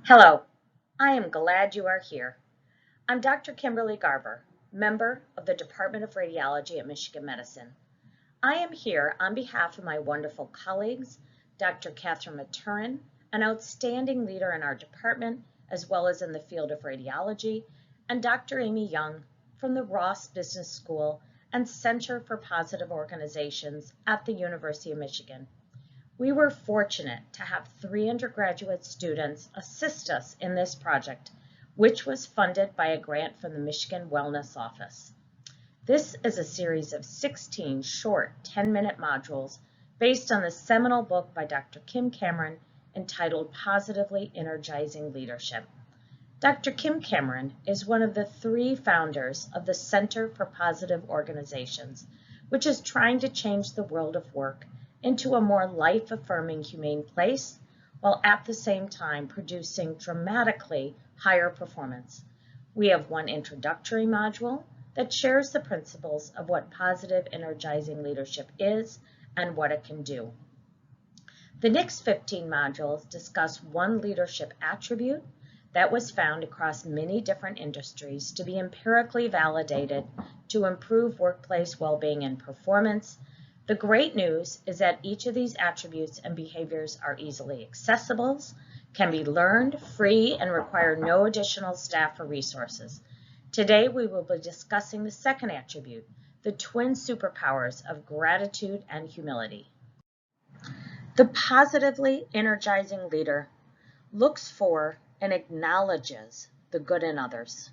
Hello, I am glad you are here. I'm Dr. Kimberly Garver, member of the Department of Radiology at Michigan Medicine. I am here on behalf of my wonderful colleagues, Dr. Catherine Maturin, an outstanding leader in our department as well as in the field of radiology, and Dr. Amy Young from the Ross Business School and Center for Positive Organizations at the University of Michigan. We were fortunate to have 3 undergraduate students assist us in this project, which was funded by a grant from the Michigan Wellness Office. This is a series of 16 short 10-minute modules based on the seminal book by Dr. Kim Cameron entitled Positively Energizing Leadership. Dr. Kim Cameron is one of the 3 founders of the Center for Positive Organizations, which is trying to change the world of work into a more life-affirming, humane place, while at the same time producing dramatically higher performance. We have one introductory module that shares the principles of what positive, energizing leadership is and what it can do. The next 15 modules discuss one leadership attribute that was found across many different industries to be empirically validated to improve workplace well-being and performance. The great news is that each of these attributes and behaviors are easily accessible, can be learned, free, and require no additional staff or resources. Today, we will be discussing the second attribute, the twin superpowers of gratitude and humility. The positively energizing leader looks for and acknowledges the good in others.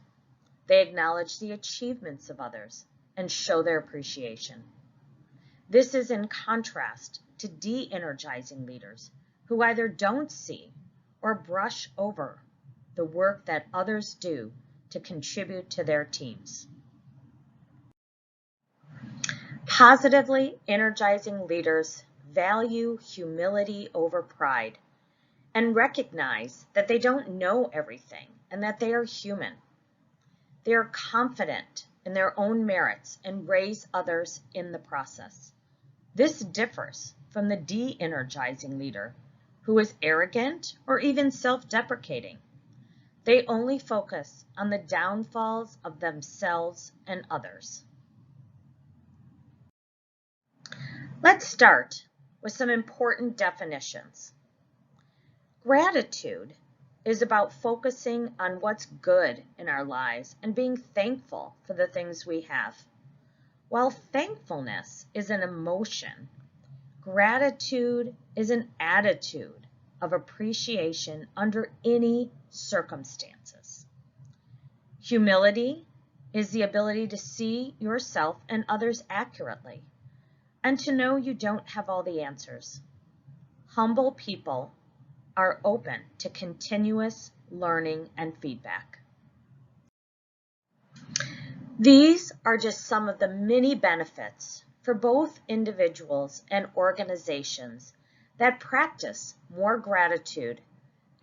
They acknowledge the achievements of others and show their appreciation. This is in contrast to de-energizing leaders who either don't see or brush over the work that others do to contribute to their teams. Positively energizing leaders value humility over pride and recognize that they don't know everything and that they are human. They are confident in their own merits and raise others in the process. This differs from the de-energizing leader who is arrogant or even self-deprecating. They only focus on the downfalls of themselves and others. Let's start with some important definitions. Gratitude is about focusing on what's good in our lives and being thankful for the things we have. While thankfulness is an emotion, gratitude is an attitude of appreciation under any circumstances. Humility is the ability to see yourself and others accurately and to know you don't have all the answers. Humble people are open to continuous learning and feedback. These are just some of the many benefits for both individuals and organizations that practice more gratitude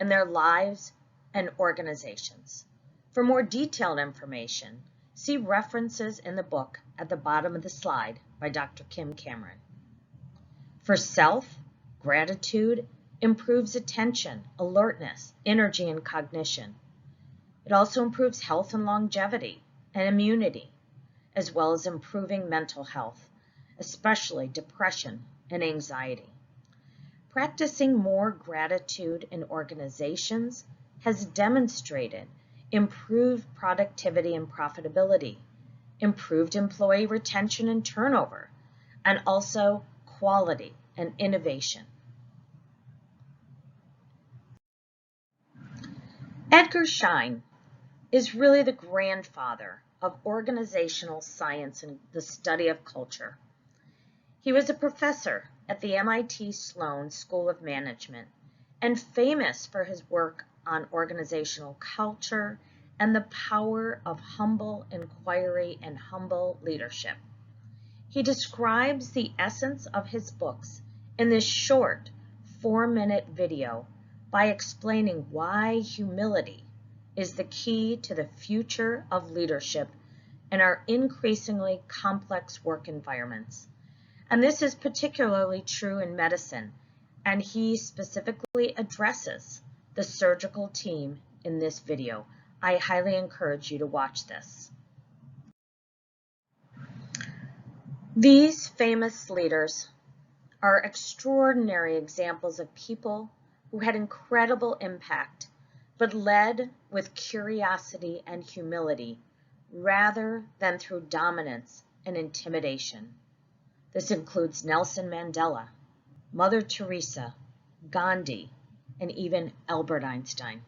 in their lives and organizations. For more detailed information, see references in the book at the bottom of the slide by Dr. Kim Cameron. For self, gratitude improves attention, alertness, energy, and cognition. It also improves health and longevity and immunity, as well as improving mental health, especially depression and anxiety. Practicing more gratitude in organizations has demonstrated improved productivity and profitability, improved employee retention and turnover, and also quality and innovation. Edgar Schein is really the grandfather of organizational science and the study of culture. He was a professor at the MIT Sloan School of Management and famous for his work on organizational culture and the power of humble inquiry and humble leadership. He describes the essence of his books in this short 4-minute video by explaining why humility is the key to the future of leadership in our increasingly complex work environments. And this is particularly true in medicine, and he specifically addresses the surgical team in this video. I highly encourage you to watch this. These famous leaders are extraordinary examples of people who had incredible impact, but led with curiosity and humility rather than through dominance and intimidation. This includes Nelson Mandela, Mother Teresa, Gandhi, and even Albert Einstein.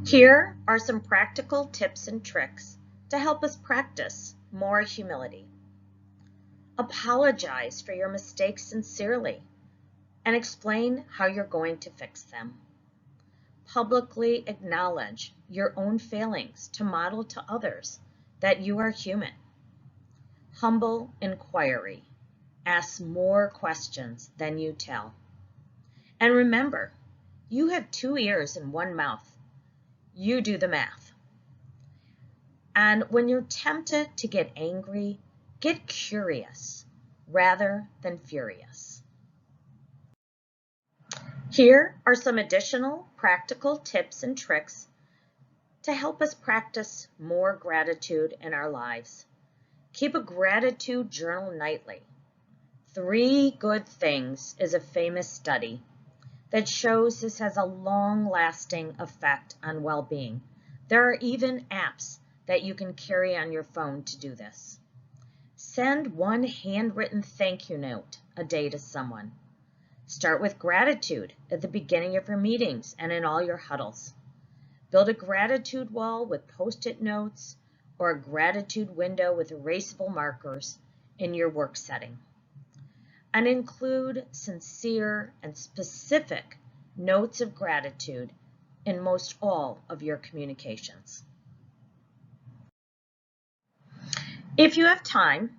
Here are some practical tips and tricks to help us practice more humility. Apologize for your mistakes sincerely and explain how you're going to fix them. Publicly acknowledge your own failings to model to others that you are human. Humble inquiry. Ask more questions than you tell. And remember, you have 2 ears and 1 mouth. You do the math. And when you're tempted to get angry, get curious rather than furious. Here are some additional practical tips and tricks to help us practice more gratitude in our lives. Keep a gratitude journal nightly. 3 good things is a famous study that shows this has a long-lasting effect on well-being. There are even apps that you can carry on your phone to do this. Send 1 handwritten thank you note a day to someone. Start with gratitude at the beginning of your meetings and in all your huddles. Build a gratitude wall with Post-it notes or a gratitude window with erasable markers in your work setting. And include sincere and specific notes of gratitude in most all of your communications. If you have time,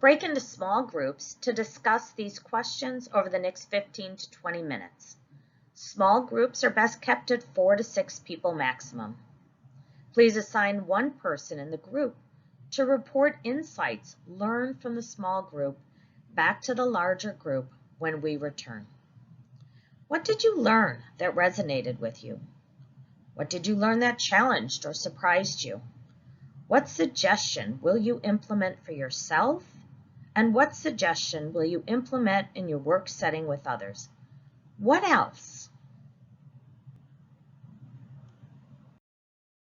break into small groups to discuss these questions over the next 15 to 20 minutes. Small groups are best kept at 4 to 6 people maximum. Please assign 1 person in the group to report insights learned from the small group back to the larger group when we return. What did you learn that resonated with you? What did you learn that challenged or surprised you? What suggestion will you implement for yourself? And what suggestion will you implement in your work setting with others? What else